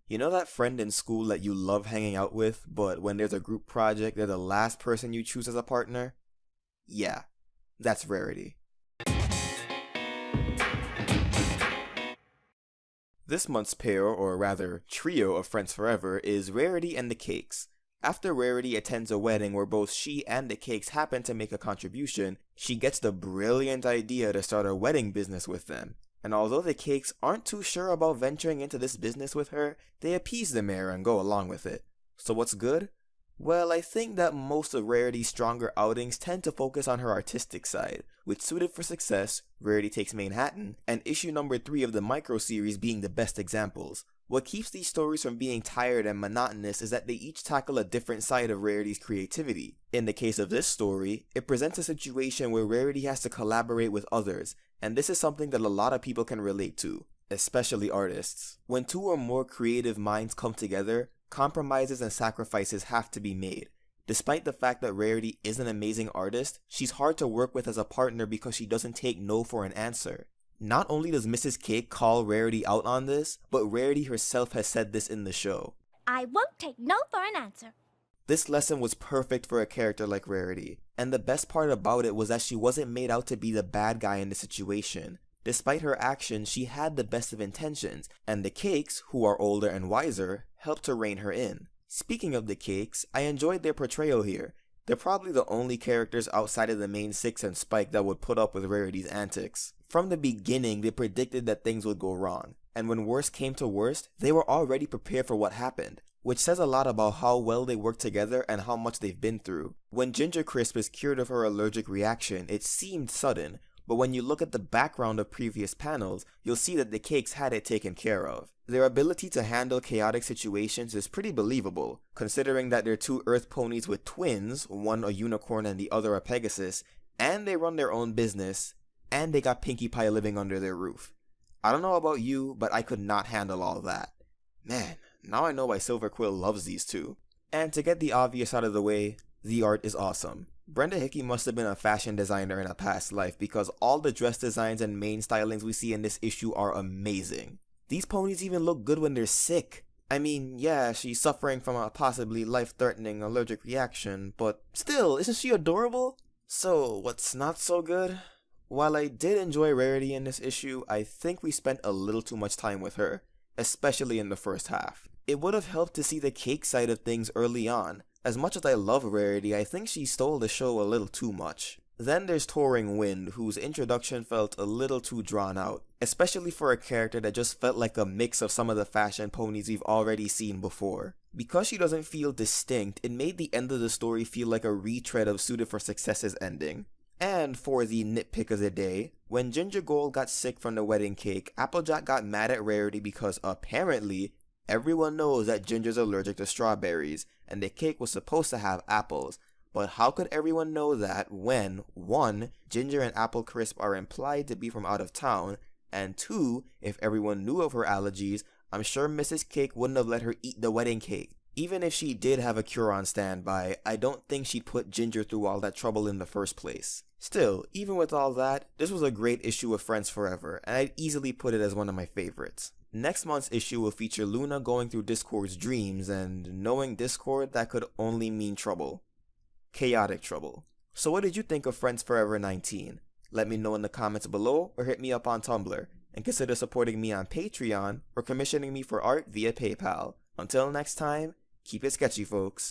You know that friend in school that you love hanging out with, but when there's a group project, they're the last person you choose as a partner? Yeah, that's Rarity. This month's pair, or rather trio of friends forever, is Rarity and the Cakes. After Rarity attends a wedding where both she and the Cakes happen to make a contribution, she gets the brilliant idea to start a wedding business with them. And although the Cakes aren't too sure about venturing into this business with her, they appease the mayor and go along with it. So what's good? Well, I think that most of Rarity's stronger outings tend to focus on her artistic side, with Suited for Success, Rarity Takes Manhattan, and issue number 3 of the micro-series being the best examples. What keeps these stories from being tired and monotonous is that they each tackle a different side of Rarity's creativity. In the case of this story, it presents a situation where Rarity has to collaborate with others, and this is something that a lot of people can relate to, especially artists. When 2 or more creative minds come together, compromises and sacrifices have to be made. Despite the fact that Rarity is an amazing artist, she's hard to work with as a partner because she doesn't take no for an answer. Not only does Mrs. Cake call Rarity out on this, but Rarity herself has said this in the show. I won't take no for an answer. This lesson was perfect for a character like Rarity, and the best part about it was that she wasn't made out to be the bad guy in the situation. Despite her actions, she had the best of intentions, and the Cakes, who are older and wiser, helped to rein her in. Speaking of the Cakes, I enjoyed their portrayal here. They're probably the only characters outside of the main 6 and Spike that would put up with Rarity's antics. From the beginning, they predicted that things would go wrong, and when worst came to worst, they were already prepared for what happened, which says a lot about how well they work together and how much they've been through. When Ginger Crisp is cured of her allergic reaction, it seemed sudden, but when you look at the background of previous panels, you'll see that the Cakes had it taken care of. Their ability to handle chaotic situations is pretty believable, considering that they're 2 Earth ponies with twins, one a unicorn and the other a Pegasus, and they run their own business, and they got Pinkie Pie living under their roof. I don't know about you, but I could not handle all that. Man, now I know why Silver Quill loves these 2. And to get the obvious out of the way, the art is awesome. Brenda Hickey must have been a fashion designer in a past life because all the dress designs and main stylings we see in this issue are amazing. These ponies even look good when they're sick. I mean, yeah, she's suffering from a possibly life-threatening allergic reaction, but still, isn't she adorable? So, what's not so good? While I did enjoy Rarity in this issue, I think we spent a little too much time with her, especially in the first half. It would have helped to see the Cake side of things early on. As much as I love Rarity, I think she stole the show a little too much. Then there's Touring Wind, whose introduction felt a little too drawn out, especially for a character that just felt like a mix of some of the fashion ponies we've already seen before. Because she doesn't feel distinct, it made the end of the story feel like a retread of Suited for Success's ending. And for the nitpick of the day, when Ginger Gold got sick from the wedding cake, Applejack got mad at Rarity because apparently everyone knows that Ginger's allergic to strawberries, and the cake was supposed to have apples. But how could everyone know that when, 1, Ginger and Apple Crisp are implied to be from out of town, and 2, if everyone knew of her allergies, I'm sure Mrs. Cake wouldn't have let her eat the wedding cake. Even if she did have a cure on standby, I don't think she'd put Ginger through all that trouble in the first place. Still, even with all that, this was a great issue of Friends Forever, and I'd easily put it as one of my favorites. Next month's issue will feature Luna going through Discord's dreams, and knowing Discord, that could only mean trouble. Chaotic trouble. So what did you think of Friends Forever 19? Let me know in the comments below, or hit me up on Tumblr, and consider supporting me on Patreon, or commissioning me for art via PayPal. Until next time, keep it sketchy, folks.